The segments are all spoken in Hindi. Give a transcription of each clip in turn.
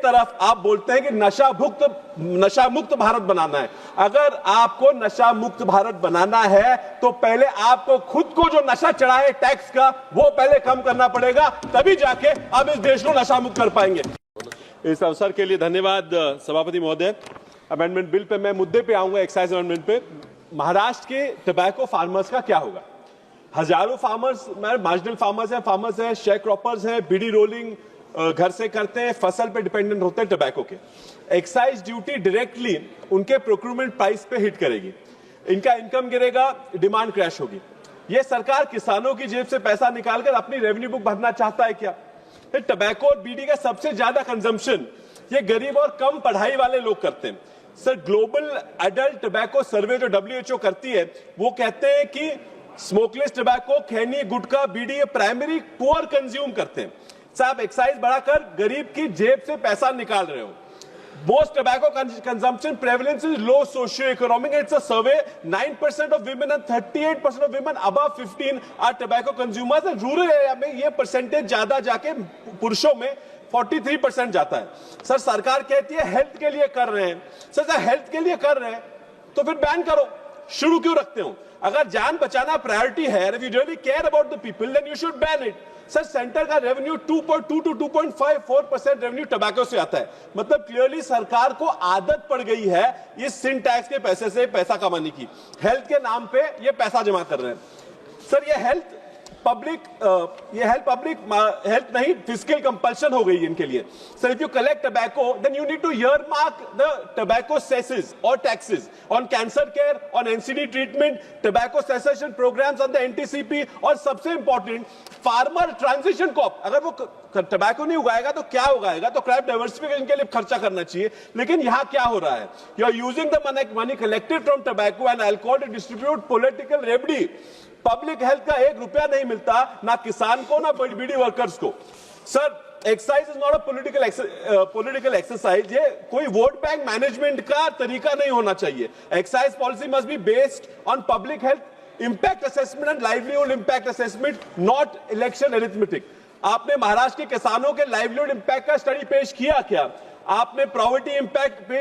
तरफ आप बोलते हैं कि नशा मुक्त भारत बनाना है। अगर आपको नशा मुक्त भारत बनाना है तो पहले आपको खुद को जो नशा चढ़ा है टैक्स का, वो पहले कम करना पड़ेगा, तभी जाके आप इस देश को नशा मुक्त कर पाएंगे। इस अवसर के लिए धन्यवाद सभापति महोदय। अमेंडमेंट बिल पे मैं मुद्दे पे आऊंगा, एक्साइज अमेंडमेंट पे। महाराष्ट्र के टबैको फार्मर्स का क्या होगा? हजारों फार्मर्स, मार्जिनल फार्मर्स हैं, शेयर क्रॉपर्स हैं, बीड़ी रोलिंग घर से करते हैं, फसल पे डिपेंडेंट होते हैं टबैको के। एक्साइज ड्यूटी डायरेक्टली उनके प्रोक्यूरमेंट प्राइस पे हिट करेगी, इनका इनकम गिरेगा, डिमांड क्रैश होगी। ये सरकार किसानों की जेब से पैसा निकालकर अपनी रेवेन्यू बुक भरना चाहता है क्या? टबैको और बीड़ी का सबसे ज्यादा कंजम्पशन ये गरीब और कम पढ़ाई वाले लोग करते हैं। सर, ग्लोबल एडल्ट टबैको सर्वे जो WHO करती है, वो कहते हैं कि स्मोकलेस टबैको, खैनी, गुटखा, बीड़ी ये प्राइमरी पुअर कंज्यूम करते हैं। साहब, एक्साइज बढ़ाकर गरीब की जेब से पैसा निकाल रहे हो। Most tobacco consumption prevalence is low socio-economic. It's a survey. 9% of women and 38% of women above 15 are tobacco consumers. And rural area में ये परसेंटेज ज्यादा जाके पुरुषों में 43% जाता है। सर, सरकार कहती है हेल्थ के लिए कर रहे हैं। सर, हेल्थ के लिए कर रहे हैं तो फिर बैन करो, शुरू क्यों रखते हो? अगर जान बचाना प्रायोरिटी है, if you really care about the people, then you should ban it. Sir, centre का रेवेन्यू 2.2 to 2.54% रेवेन्यू टबैको से आता है। मतलब क्लियरली सरकार को आदत पड़ गई है ये सिन टैक्स के पैसे से पैसा कमाने की। हेल्थ के नाम पे ये पैसा जमा कर रहे हैं। सर, ये हेल्थ नहीं, फिजिकल कंपल्शन हो गई इनके लिए। Sir, if you collect tobacco then you need to earmark the tobacco cesses और taxes on cancer care, on NCD treatment, tobacco cessation programmes on the NTCP, और सबसे इंपॉर्टेंट फार्मर ट्रांजिशन क्रॉप। अगर वो टबैको नहीं उगाएगा तो क्या उगाएगा? तो क्रॉप डाइवर्सिफिकेशन के लिए खर्चा करना चाहिए। लेकिन यहां क्या हो रहा है? You are using the money collected from tobacco and alcohol to distribute political revdi. Public health का 1 रुपया नहीं मिलता, ना किसान को ना बीड़ी वर्कर्स को। Sir, excise is not a political exercise. ये कोई वोट बैंक मैनेजमेंट का तरीका नहीं होना चाहिए। Excise policy must be based on public health impact assessment and livelihood impact assessment, not election arithmetic. आपने महाराष्ट्र के किसानों के लाइवलीहुड इम्पैक्ट का स्टडी पेश किया क्या? आपने प्रॉवर्टी इम्पैक्ट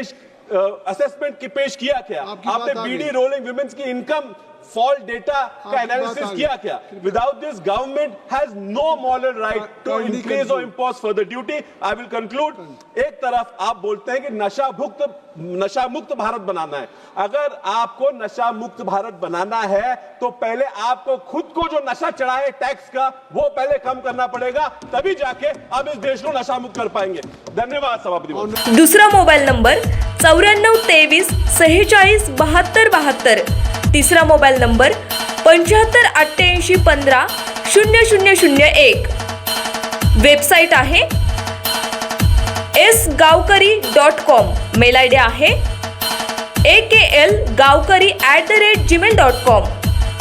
असेसमेंट की पेश किया क्या? आपने बीडी रोलिंग वुमेन्स की इनकम फॉल डेटा का एनालिसिस किया क्या? Without this government has no moral right to increase और impose further duty. I will conclude. एक तरफ आप बोलते हैं कि नशा मुक्त भारत बनाना है। अगर आपको नशा मुक्त भारत बनाना है तो पहले आपको खुद को जो नशा चढ़ा है टैक्स का, वो पहले कम करना पड़ेगा, तभी जाके आप इस देश को नशा मुक्त कर पाएंगे। धन्यवाद सभापति। दूसरा मोबाईल नंबर 94 23 46 72 72। तिसरा मोबाईल नंबर 75 88 15 0001। वेबसाईट आहे sgavkari.com। मेल आयडी आहे aklgavkari@gmail.com।